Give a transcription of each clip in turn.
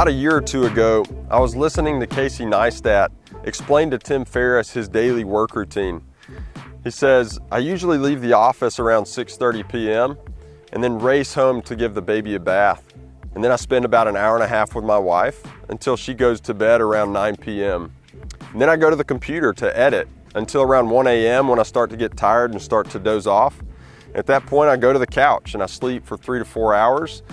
About a year or two ago, I was listening to Casey Neistat explain to Tim Ferriss his daily work routine. He says, I usually leave the office around 6:30 p.m. and then race home to give the baby a bath. And then I spend about an hour and a half with my wife until she goes to bed around 9 p.m. And then I go to the computer to edit until around 1 a.m. when I start to get tired and start to doze off. At that point, I go to the couch and I sleep for 3 to 4 hours.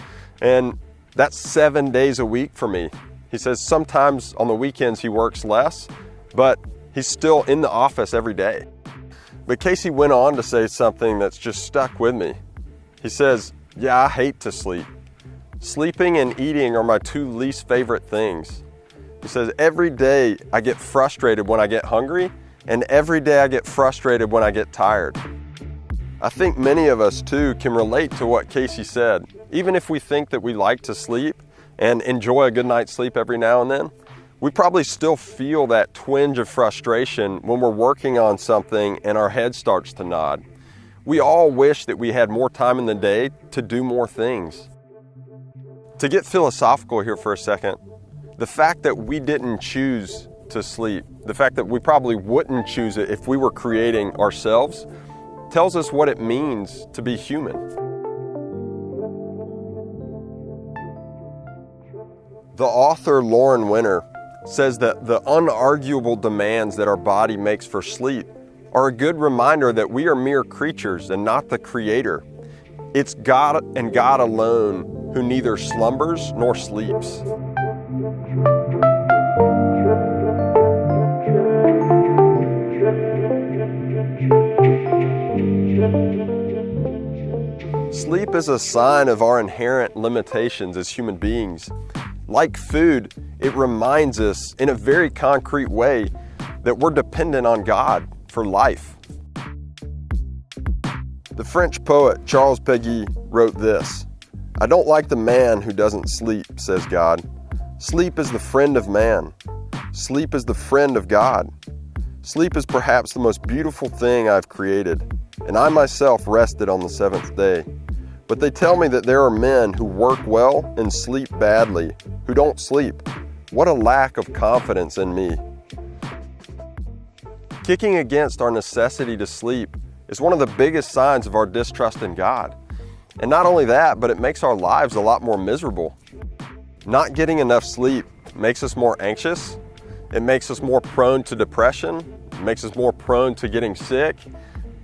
And that's 7 days a week for me. He says sometimes on the weekends he works less, but he's still in the office every day. But Casey went on to say something that's just stuck with me. He says, yeah, I hate to sleep. Sleeping and eating are my two least favorite things. He says, every day I get frustrated when I get hungry, and every day I get frustrated when I get tired. I think many of us too can relate to what Casey said. Even if we think that we like to sleep and enjoy a good night's sleep every now and then, we probably still feel that twinge of frustration when we're working on something and our head starts to nod. We all wish that we had more time in the day to do more things. To get philosophical here for a second, the fact that we didn't choose to sleep, the fact that we probably wouldn't choose it if we were creating ourselves, tells us what it means to be human. The author Lauren Winner says that the unarguable demands that our body makes for sleep are a good reminder that we are mere creatures and not the creator. It's God and God alone who neither slumbers nor sleeps. Sleep is a sign of our inherent limitations as human beings. Like food, it reminds us in a very concrete way that we're dependent on God for life. The French poet Charles Péguy wrote this, I don't like the man who doesn't sleep, says God. Sleep is the friend of man. Sleep is the friend of God. Sleep is perhaps the most beautiful thing I've created, and I myself rested on the seventh day. But they tell me that there are men who work well and sleep badly, who don't sleep. What a lack of confidence in me. Kicking against our necessity to sleep is one of the biggest signs of our distrust in God. And not only that, but it makes our lives a lot more miserable. Not getting enough sleep makes us more anxious. It makes us more prone to depression. It makes us more prone to getting sick.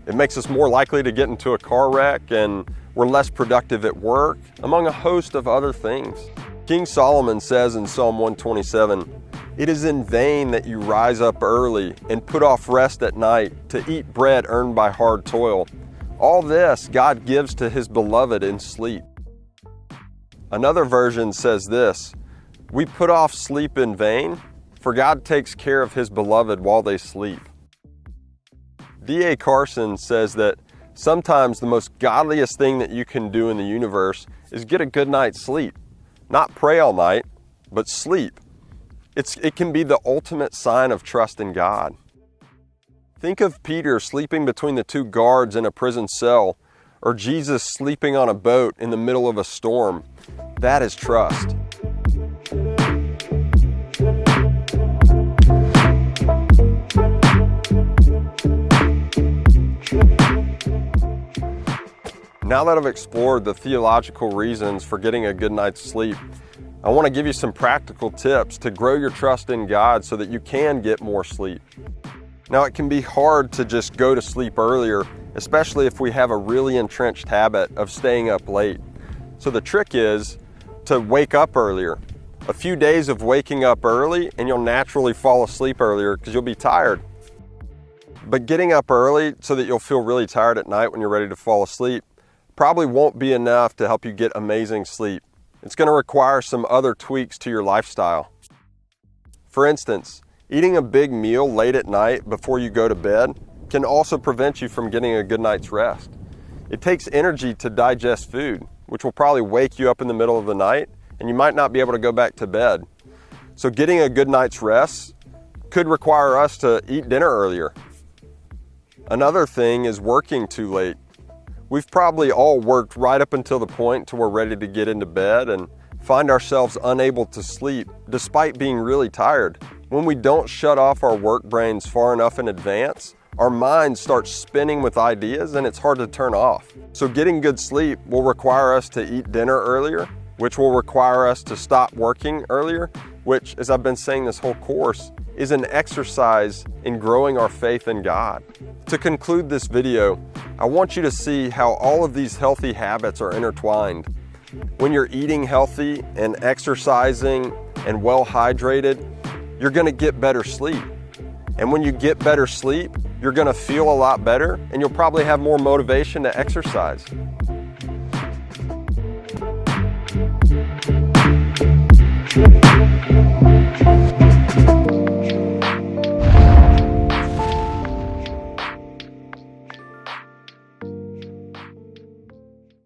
It makes us more likely to get into a car wreck, and we're less productive at work, among a host of other things. King Solomon says in Psalm 127, it is in vain that you rise up early and put off rest at night to eat bread earned by hard toil. All this God gives to his beloved in sleep. Another version says this, we put off sleep in vain, for God takes care of his beloved while they sleep. D.A. Carson says that sometimes the most godliest thing that you can do in the universe is get a good night's sleep. Not pray all night, but sleep. It can be the ultimate sign of trust in God. Think of Peter sleeping between the two guards in a prison cell, or Jesus sleeping on a boat in the middle of a storm. That is trust. Now that I've explored the theological reasons for getting a good night's sleep, I want to give you some practical tips to grow your trust in God so that you can get more sleep. Now, it can be hard to just go to sleep earlier, especially if we have a really entrenched habit of staying up late. So the trick is to wake up earlier. A few days of waking up early and you'll naturally fall asleep earlier because you'll be tired. But getting up early so that you'll feel really tired at night when you're ready to fall asleep probably won't be enough to help you get amazing sleep. It's going to require some other tweaks to your lifestyle. For instance, eating a big meal late at night before you go to bed can also prevent you from getting a good night's rest. It takes energy to digest food, which will probably wake you up in the middle of the night, and you might not be able to go back to bed. So getting a good night's rest could require us to eat dinner earlier. Another thing is working too late. We've probably all worked right up until the point to we're ready to get into bed and find ourselves unable to sleep despite being really tired. When we don't shut off our work brains far enough in advance, our mind starts spinning with ideas and it's hard to turn off. So getting good sleep will require us to eat dinner earlier, which will require us to stop working earlier, which, as I've been saying this whole course, is an exercise in growing our faith in God. To conclude this video, I want you to see how all of these healthy habits are intertwined. When you're eating healthy and exercising and well hydrated, you're gonna get better sleep. And when you get better sleep, you're gonna feel a lot better and you'll probably have more motivation to exercise.